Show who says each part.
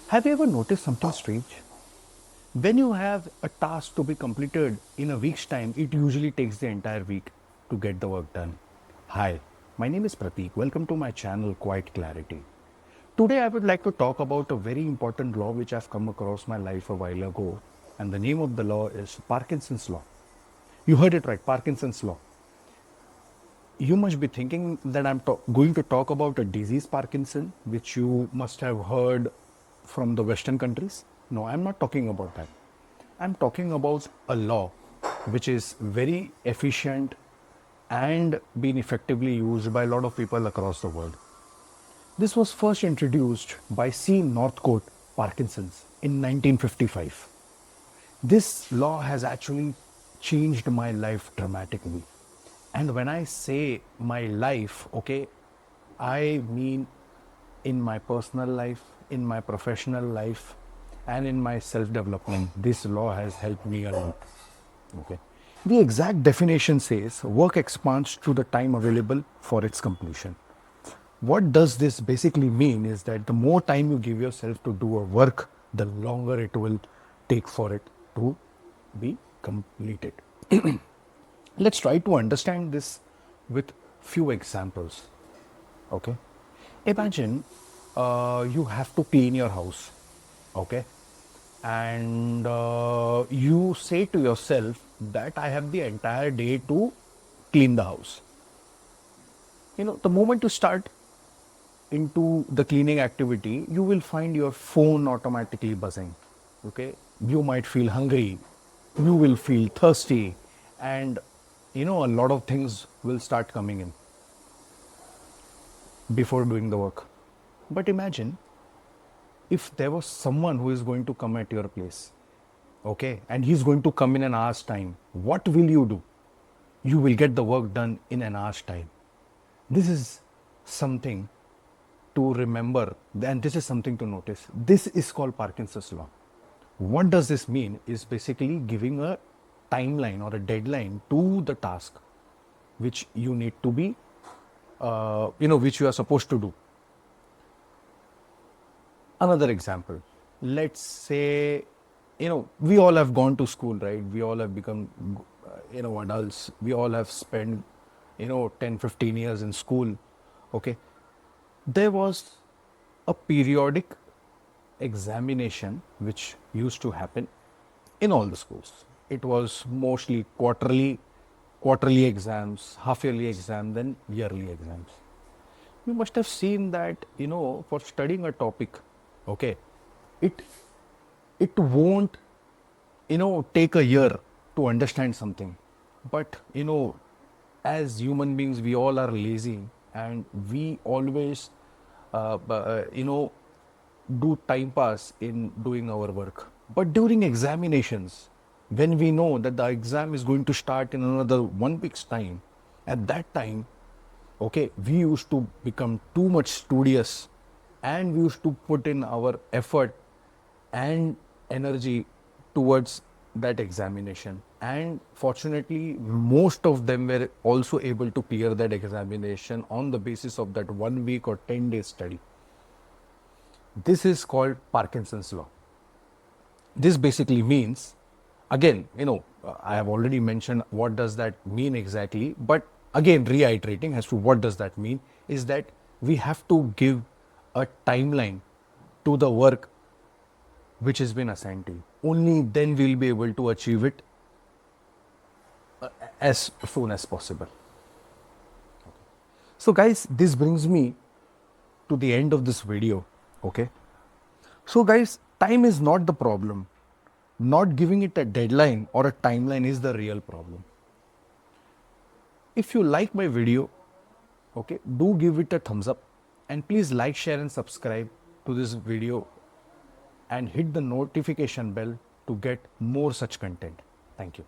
Speaker 1: Have you ever noticed something strange? When you have a task to be completed in a week's time, it usually takes the entire week to get the work done. Hi, my name is Prateek. Welcome to my channel Quiet Clarity. Today I would like to talk about a very important law which I've come across my life a while ago, and the name of the law is Parkinson's Law. You heard it right, Parkinson's Law. You must be thinking that I'm going to talk about a disease, Parkinson, which you must have heard from the Western countries. No, I'm not talking about that. I'm talking about a law which is very efficient and been effectively used by a lot of people across the world. This was first introduced by C. Northcote Parkinson's in 1955. This law has actually changed my life dramatically. And when I say my life, okay, I mean in my personal life, in my professional life, and in my self development. This law has helped me a lot. Okay. The exact definition says work expands to the time available for its completion. What does this basically mean is that the more time you give yourself to do a work, the longer it will take for it to be completed. Let's try to understand this with few examples. Okay. Imagine you have to clean your house. Okay. And you say to yourself that I have the entire day to clean the house. The moment you start into the cleaning activity, you will find your phone automatically buzzing. Okay. You might feel hungry, you will feel thirsty, and a lot of things will start coming in before doing the work. But imagine if there was someone who is going to come at your place, okay, and he's going to come in an hour's time, what will you do? You will get the work done in an hour's time. This is something to remember, and this is something to notice. This is called Parkinson's law. What does this mean? Is basically giving a timeline or a deadline to the task which you need to be, which you are supposed to do. Another example, let's say, we all have gone to school, right? We all have become, adults. We all have spent, 10, 15 years in school. Okay. There was a periodic examination which used to happen in all the schools. It was mostly quarterly exams, half yearly exams, then yearly exams. You must have seen that, for studying a topic, okay, it won't, take a year to understand something. But, as human beings, we all are lazy, and we always, do time pass in doing our work. But during examinations, when we know that the exam is going to start in another 1 week's time, at that time, okay, we used to become too much studious, and we used to put in our effort and energy towards that examination. And fortunately, most of them were also able to clear that examination on the basis of that 1 week or 10 days study. This is called Parkinson's law. This basically means, again, I have already mentioned what does that mean exactly, but again, reiterating as to what does that mean is that we have to give a timeline to the work which has been assigned to you. Only then we'll be able to achieve it as soon as possible. So guys, this brings me to the end of this video. Okay. So guys, time is not the problem. Not giving it a deadline or a timeline is the real problem. If you like my video, okay, do give it a thumbs up, and please like, share and subscribe to this video, and hit the notification bell to get more such content. Thank you.